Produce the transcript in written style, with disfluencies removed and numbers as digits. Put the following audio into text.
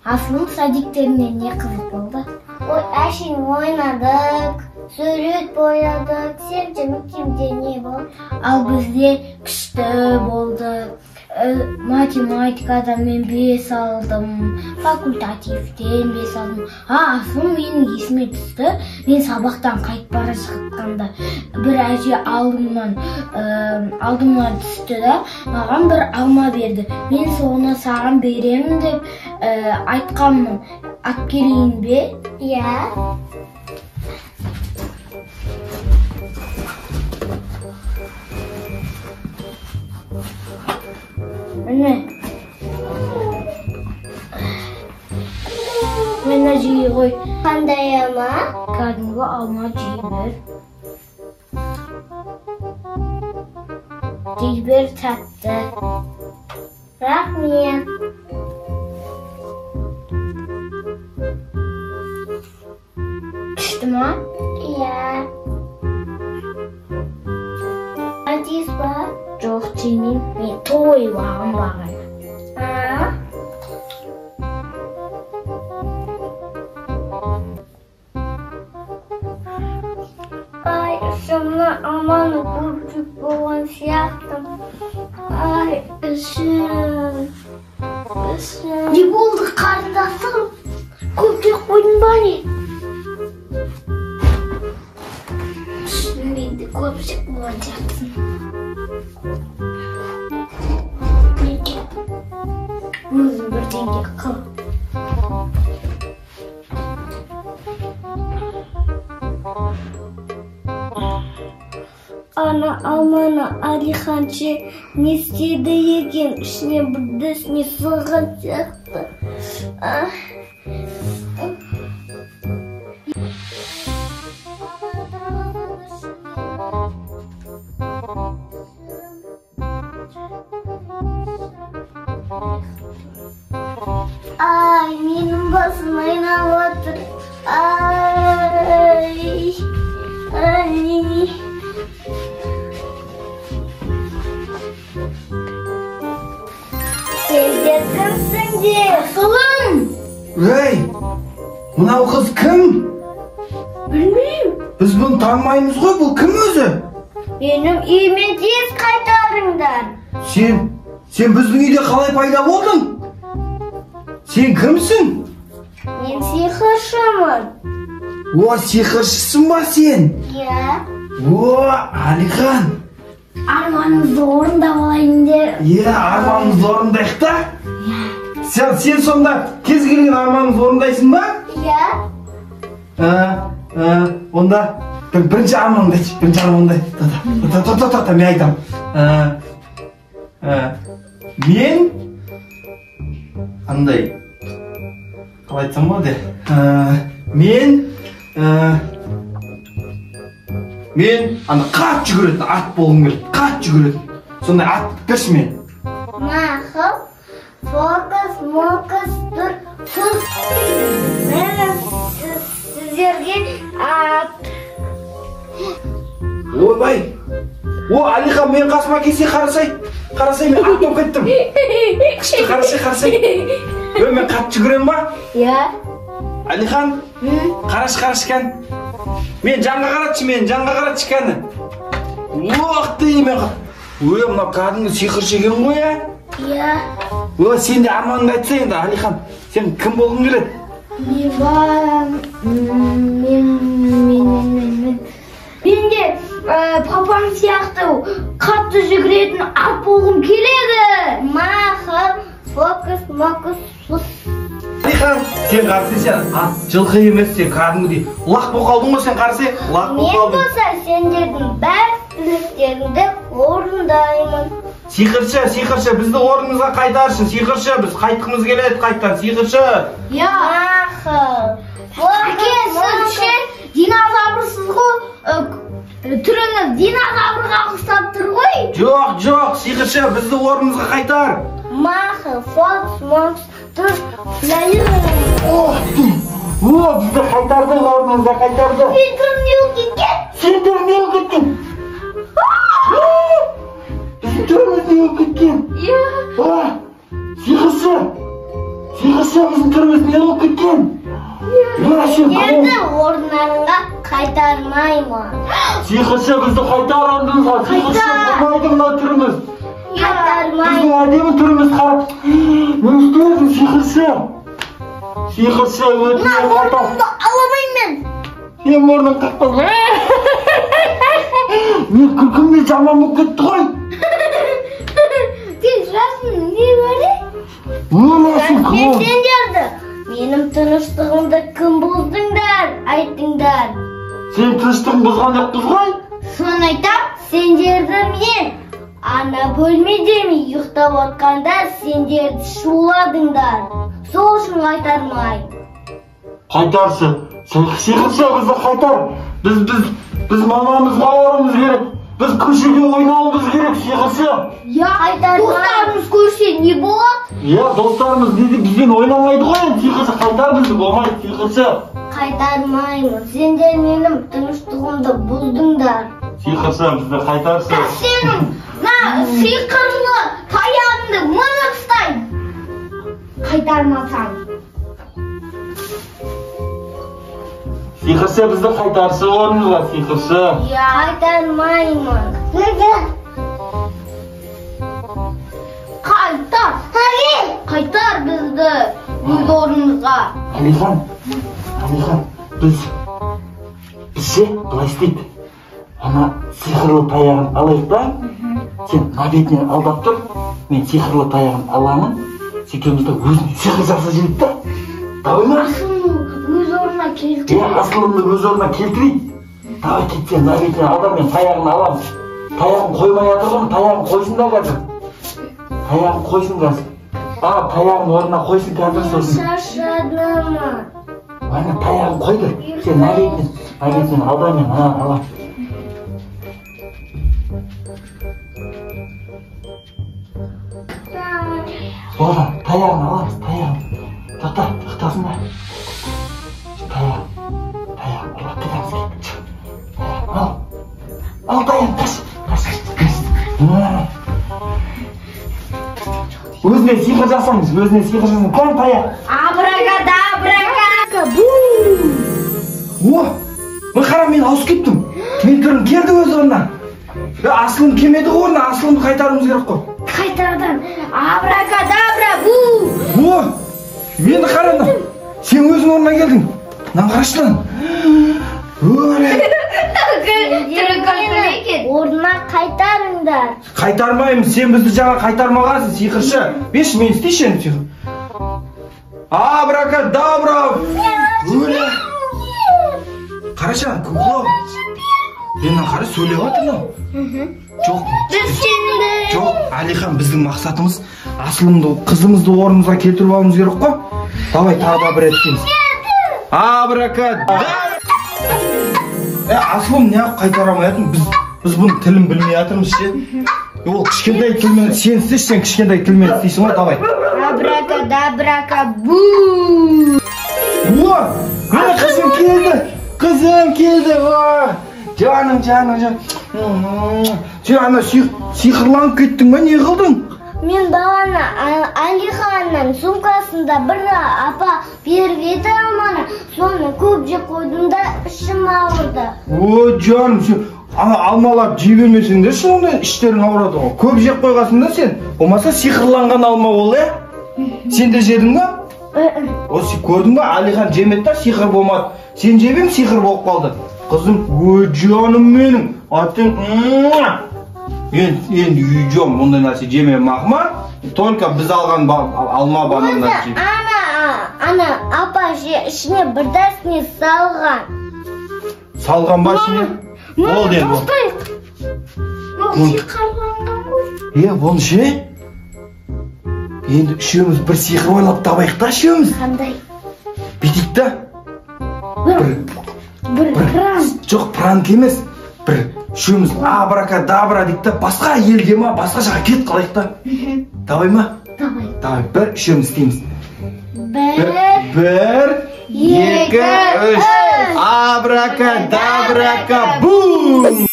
Asıl'ın sadiklerine ne kızık oldu? Әшейін ойнадық, сурет боядық, сен kimde ne болды? Ал бізде күшті болды. Математикадан мен 5 алдым, факультативтен 5 алдым. Асыл менің есіме түсті. Мен сабақтан қайтып бара жатқанда бір әже алдымнан түсті да, маған бір алма берді. Мен соны саған беремін деп айтқанмын. Алып келейін бе? Иә. Міне. Мені жей ғой. Қандай алма? Кәдімгі алма жей бер. Жей бер тәтті. Рахмет. Күшті ма? Иә. Әдес ба? Жоқ, жемеймін. Мен той бағым бағана. Ай, шымны аманы көріп болған сияқтым. Ай, ішім. Не болды қарындасым? Көпке қойдың ба не? Мен де көпшік болған сияқтым. Өзім бірдеңге қыл. Ана алманы Алиханчы не істеді екен, ішіне бірдесіне сылған сияқты. Ай, менің басым айналып отыр. Ай. Сенде кімсің де? Асылым! Ей, мынау қыз кім? Білмеймін. Біз бұны танымаймыз ғой, бұл кім өзі? Менің үйіме тез қайтарыңдар. Сен біздің үйде қалай пайда болдың? Сен кімсің? Мен сиқыршымын. О, сиқыршысың ба сен? Иә. О, Алихан. Арманымызды орындап алайын деп. Иә, арманымызды орындайық та? Иә. Сен сонда кез келген арманыңызды орындайсың ба? Иә. Онда бірінші арманыңды айтшы, бірінші арманыңды айт. Мен айтамын. Мен андай қалай айтсам болады? Мен қатты жүгіретін ат болғым келеді, қатты жүгіретін. Сондай ат берші мен. Мақұл, фокус, тұр, тұз. Мен сіздерге ат. Ойбай! О, Алихан, мен қасыма келсе қарасай, мен ат болып кеттім. Күшті қарасай. Мен қатты жүгірем ба? Иә. Алихан, қараш кән. Мен жанға қаратшы кәні. Оқты мен қат. Ой, мына кәдімгі сиқыршы екен ғой, ә? Иә. Ой, сен де арманыңды айтса енді, Алихан. Сен кім болғың келеді? Мен де папам сияқты қатты жүгіретін ат болғым келеді. Мақұл, фокус, Алихан, сен қарсы сен ат жылқы емес, сен кәдімгідей лақ болып қалдың ғой, сен қарсы лақ болып қалдың. Мен болса сендердің бар тілектеріңді орындаймын. Сиқыршы, бізді орнымызға қайтаршы. Сиқыршы, біз қайтқымыз келеді қайттан. Сиқыршы. Я. Мақұл. Әкесі динозаврсыз ғой, түріңіз динозаврға ұқсап тұр ғой. Жоқ, сиқыршы, бізді орнымызға қайтар. Мақұл, фокус, тұр. Бізді қайтарды, орнымызға қайтарды. Сен түрмеу кеткен. Бізді түрмеу кеткен. Сиқыршы, Сиқыршы біздің түріміз не болып кеткен? Жерді орындарыңа қайтармаймын. Сиқыршы бізді қайтарыңыз. Сиқыршы болмайды мына түріміз. Қайтармаймын. Біздің әдемі түріміз қарап. Не істедің сиқыршы? Сиқыршы өтінемін қайтар. Аламаймын. Сен мұрның қақпас. Мен күлкімде жаман болып кетті ғой. Сен жасың не бәрі? Өлесің кім? Мен сендерді. Менің тыныштығымды кім бұздыңдар? Айтыңдар. Сен тыныштығын бұзған жоқпыз ғой? Соны айтам, сендерді мен ана бөлмеде ұйықтап отқанда сендерді шуладыңдар. Сол үшін қайтармаймын. Қайтаршы. Сиқыршы бізді қайтар. Біз мамамызға баруымыз керек. Біз көшеге ойнауымыз керек, сиқыршы. Достарымыз көрсе не болады? Достарымыз бізбен ойнамайды ғой, сиқыршы. Қайтар бізді, болмайды, сиқыршы. Қайтармаймын. Сендер менің тыныштығымды бұздыңдар. Сиқыршы бізді қайтаршы. Сенің сиқырлы таяғыңды мына ұстайын. Қайтармасаң. Сиқыршы бізді қайтаршы орныңызға, сиқыршы. Қайтармаймын. Қайтар бізді өз орнымызға. Алихан, біз былай істейді. Ана сиқырлы таяғын алайық та, сен набетінен алдап тұр, мен сиқырлы таяғын аламын, секемізді өзіне сиқыр жақса жүріп та. Давай ма? Өз орнына келтірейін. Асылымды өз орнына келтірейін. Давай кетсен набетінен алдап, мен таяғын аламын. Таяғын қоймай жатырмын, таяғын қойсын да қазір. Таяғын қойсын қазір. Таяғын орнына қойсын қазір сосын. Шашадым. Ана таяғын қойды. Сен набетінен алда мен алам. Болды, таяғын аламыз, таяғын. Тоқта, тоқтасын ба. Таяғын ұрлап кетеміз кетті. Ал таяғын, қаш. Өзіне сиқыр жасаңыз, Кән таяқ. Абракадабрака. Мұй қара, мен ауысып кеттім. Мен түрім келді өз орнына. Асылым келмеді ғой орнына, асылымды қайтаруымыз керек қой. Қайтардан. Абракадабра. Мені қарады. Сен өзің орнына келдің. Мынаны қарашы lan. Орнына қайтарыңдар. Қайтармаймын, сен бізді жаңа қайтармағансың, сиқыршы. Беш, мен істейші енді сиқыр. Абракадабра. Қарашы, күліп. Мені қара сөйлеп отыр мынау. Жоқ. Жоқ, Алихан, біздің мақсатымыз асылымды, қызымызды орнымызға келтіріп алуымыз керек қой. Давай тағы да бір еткеніз. Абракадабра. Асылым неғып қайтарамай жатырмын? Біз бұның тілін білмей жатырмыз ше. Ол кішкентай тілмен сен істейші, сен кішкентай тілмен істейсің ғой, давай. Абракадабракабу. Мені қызым келді. Жаным. Сен ана сиқырланып кеттің ба, не қылдың? Мен баланы Алиханның сумкасында бір апа беріп еді алманы. Соны көп жеп қойдым да ішім ауырды. Жаным, сен алмалап жей бермесеңдерші, онда іштерің ауырады ғой. Көп жеп қойғасың да сен. Болмаса сиқырланған алма ол, Сен де жедің ба? Осы көрдің ба, Алихан жемеді да сиқыр болмады. Сен жебең сиқыр болып қалды. Қызым, жаным менің, атын, енді үйжем, мұндай нәрсе жеме мақма, только біз алған алма банандар жеп. Ана, апа ішіне бірдәсіне салған. Салған ба ішіне? Ол ден бұл. Сиқырланған ғой. Оны ше? Енді үшеуміз бір сиқыр ойлап табайық та үшеуміз. Қандай? Бүйтейік та. Бір пранк. Жоқ, пранк емес. Бір үшеуміз абракадабра дейік та, басқа елге ма, басқа жаққа кетіп қалайық та. Давай ма? Давай, бір үшеуміз істейміз. Бір, екі, үш. Абракадабрака, бум!